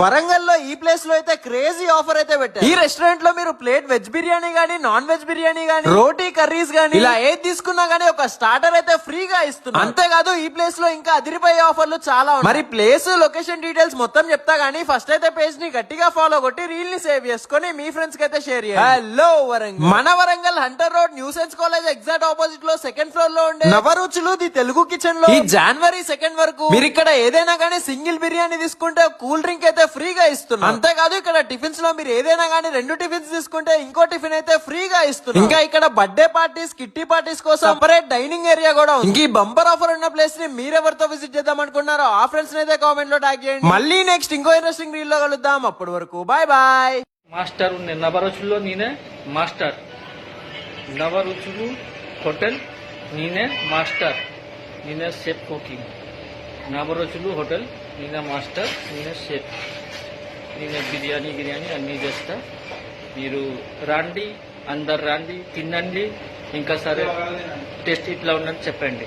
వరంగల్లో ఈ ప్లేస్ లో అయితే క్రేజీ ఆఫర్ అయితే పెట్టారు. ఈ రెస్టారెంట్ లో మీరు ప్లేట్ వెజ్ బిర్యానీ గానీ, నాన్ వెజ్ బిర్యానీ గానీ, రోటీ కర్రీస్ గానీ ఇలా ఏది తీసుకున్నా గానీ ఒక స్టార్టర్ అయితే ఫ్రీగా ఇస్తున్నారు. అంతేకాదు ఈ ప్లేస్ లో ఇంకా అదిరిపోయే ఆఫర్లు చాలా ఉన్నాయి. మరి ప్లేస్, లొకేషన్ డీటెయిల్స్ మొత్తం చెప్తా గానీ ఫస్ట్ అయితే పేజ్ ని గట్టిగా ఫాలో కొట్టి రీల్ ని సేవ్ చేసుకుని మీ ఫ్రెండ్స్ కి అయితే షేర్ చేయండి. హలో వరంగల్, మన Warangal Hunter road new science college exact opposite లో సెకండ్ ఫ్లోర్ లో ఉండే నవరుచులు ది తెలుగు కిచెన్ లో ఈ జనవరి 2 వరకు మీరు ఇక్కడ ఏదైనా గానీ సింగిల్ బిర్యానీ తీసుకుంటే కూల్ డ్రింక్ అయితే ఫ్రీగా ఇస్తున్నారు. అంతేకాదు ఇక్కడ టిఫిన్స్ లో మీరు ఏదైనా గానీ 2 టిఫిన్స్ తీసుకుంటే ఇంకో టిఫిన్ అయితే ఫ్రీగా ఇస్తున్నారు. ఇంకా ఇక్కడ బర్త్డే పార్టీస్, కిట్టి పార్టీస్ కోసం సెపరేట్ డైనింగ్ ఏరియా కూడా ఉంది. ఇంక బంపర్ ఆఫర్ ఉన్న ప్లేస్ ని మీరెవరితో విజిట్ చేద్దాం అనుకున్నారో ఆ ఫ్రెండ్స్ అయితే కామెంట్ లో ట్యాగ్ చేయండి. మళ్ళీ నెక్స్ట్ ఇంకో ఇంట్రెస్టింగ్ రీల్ లో కలుద్దాం. అప్పటి వరకు బాయ్ బాయ్. మాస్టర్ ఉంది నవరుచుల్లో, నేనే మాస్టర్. నవరుచులు హోటల్, నేనే మాస్టర్, నేనే షెఫ్ కుకింగ్. నవరుచులు హోటల్, నేనే మాస్టర్, నేనే షెఫ్, నేనే బిర్యానీ అన్నీ చేస్తా. మీరు రండి, అందరు రండి, తినండి. ఇంకా సరే టేస్ట్ ఇట్లా ఉందని చెప్పండి.